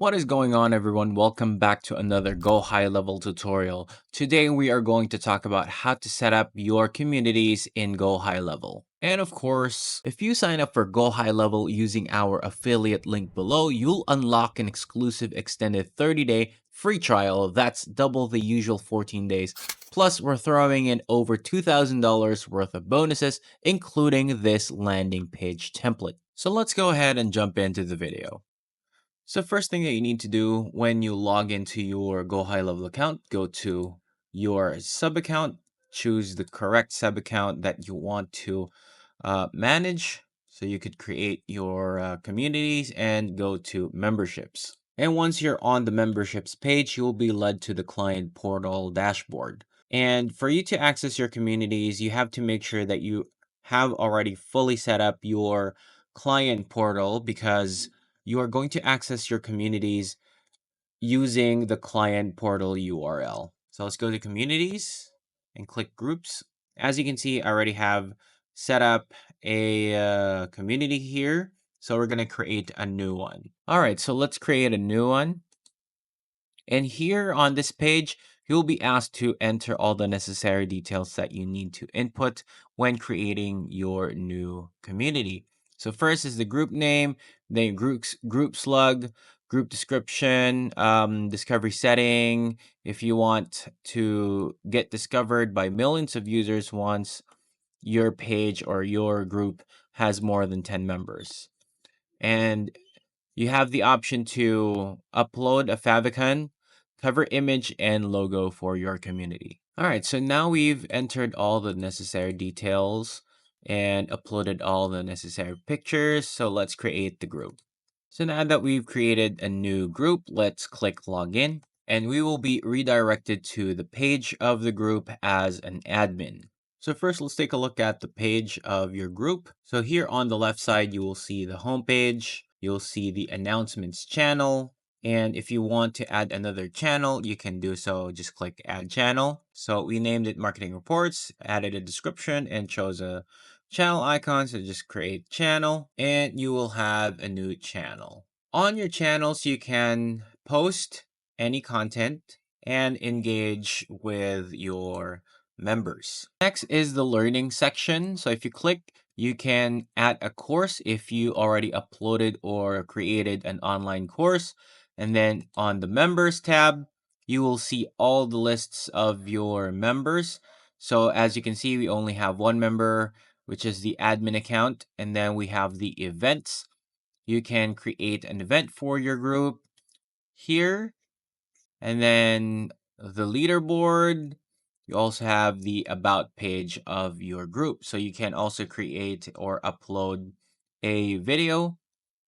What is going on, everyone? Welcome back to another Go High Level tutorial. Today we are going to talk about how to set up your communities in Go High Level. And of course, if you sign up for Go High Level using our affiliate link below, you'll unlock an exclusive extended 30-day free trial. That's double the usual 14 days. Plus, we're throwing in over $2,000 worth of bonuses, including this landing page template. So let's go ahead and jump into the video. So first thing that you need to do when you log into your GoHighLevel account, go to your sub account, choose the correct sub account that you want to manage. So you could create your communities and go to memberships. And once you're on the memberships page, you'll be led to the client portal dashboard. And for you to access your communities, you have to make sure that you have already fully set up your client portal because you are going to access your communities using the client portal URL. So let's go to communities and click groups. As you can see, I already have set up a community here. So we're going to create a new one. All right, so let's create a new one. And here on this page, you'll be asked to enter all the necessary details that you need to input when creating your new community. So first is the group name, then group slug, group description, discovery setting. If you want to get discovered by millions of users once your page or your group has more than 10 members. And you have the option to upload a favicon, cover image, and logo for your community. All right, so now we've entered all the necessary details and uploaded all the necessary pictures. So let's create the group. So now that we've created a new group, let's click login and we will be redirected to the page of the group as an admin. So first, let's take a look at the page of your group. So here on the left side, you will see the home page. You'll see the announcements channel. And if you want to add another channel, you can do so. Just click add channel. So we named it marketing reports, added a description and chose a channel icon. So just create channel and you will have a new channel. On your channels, you can post any content and engage with your members. Next is the learning section. So if you click, you can add a course if you already uploaded or created an online course. And then on the members tab, you will see all the lists of your members. So as you can see, we only have one member, which is the admin account. And then we have the events. You can create an event for your group here. And then the leaderboard. You also have the about page of your group. So you can also create or upload a video.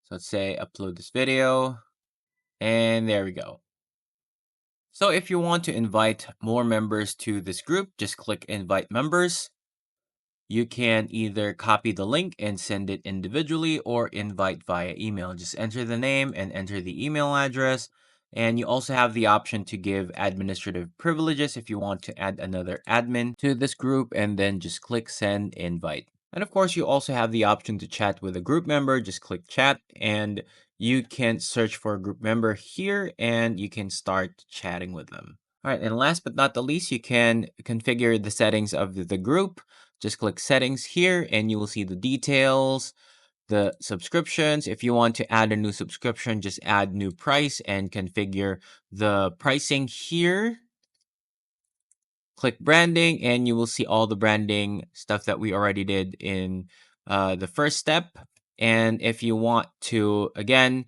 So let's say upload this video. And there we go. So if you want to invite more members to this group, just click invite members. You can either copy the link and send it individually or invite via email. Just enter the name and enter the email address. And you also have the option to give administrative privileges if you want to add another admin to this group, and then just click send invite. And of course, you also have the option to chat with a group member. Just click chat and you can search for a group member here and you can start chatting with them. All right, and last but not the least, you can configure the settings of the group. Just click settings here and you will see the details, the subscriptions. If you want to add a new subscription, just add new price and configure the pricing here. Click branding and you will see all the branding stuff that we already did in the first step. And if you want to, again,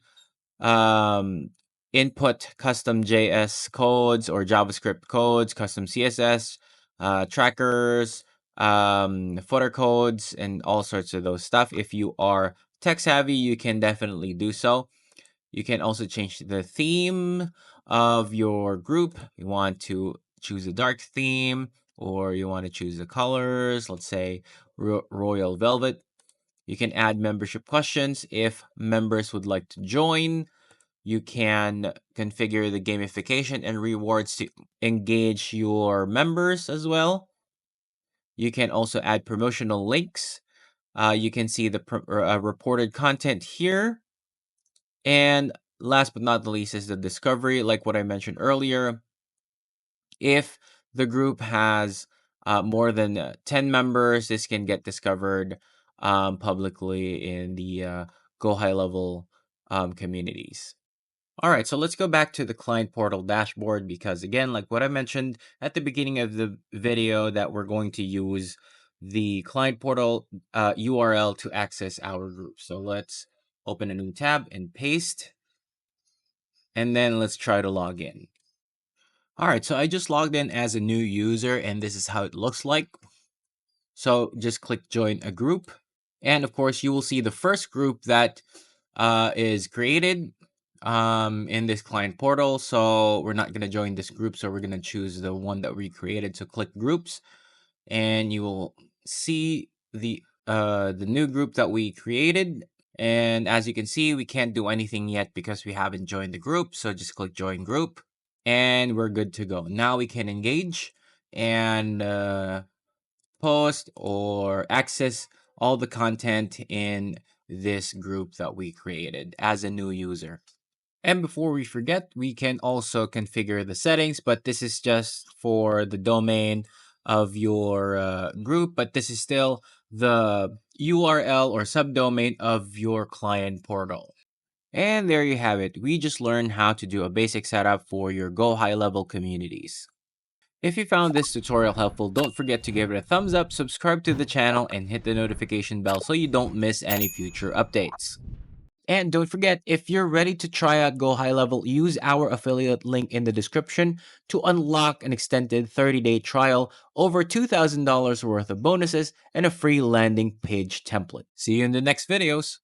input custom JS codes or JavaScript codes, custom CSS, trackers, footer codes, and all sorts of those stuff. If you are tech savvy, you can definitely do so. You can also change the theme of your group. You want to choose a dark theme or you want to choose the colors, let's say royal velvet. You can add membership questions if members would like to join. You can configure the gamification and rewards to engage your members as well. You can also add promotional links. You can see the reported content here. And last but not the least is the discovery. Like what I mentioned earlier, if the group has more than 10 members, this can get discovered publicly in the Go High Level communities. All right, so let's go back to the client portal dashboard because, again, like what I mentioned at the beginning of the video, that we're going to use the client portal URL to access our group. So let's open a new tab and paste, and then let's try to log in. All right, so I just logged in as a new user, and this is how it looks like. So just click join a group, and of course, you will see the first group that is created in this client portal. So we're not going to join this group, so we're going to choose the one that we created. So click groups, and you will see the new group that we created. And as you can see, we can't do anything yet because we haven't joined the group. So just click join group, and we're good to go. Now we can engage and post or access all the content in this group that we created as a new user. And before we forget, we can also configure the settings, but this is just for the domain of your group, but this is still the URL or subdomain of your client portal. And there you have it. We just learned how to do a basic setup for your Go High Level communities. If you found this tutorial helpful, don't forget to give it a thumbs up, subscribe to the channel, and hit the notification bell so you don't miss any future updates. And don't forget, if you're ready to try out Go High Level, use our affiliate link in the description to unlock an extended 30-day trial, over $2,000 worth of bonuses, and a free landing page template. See you in the next videos.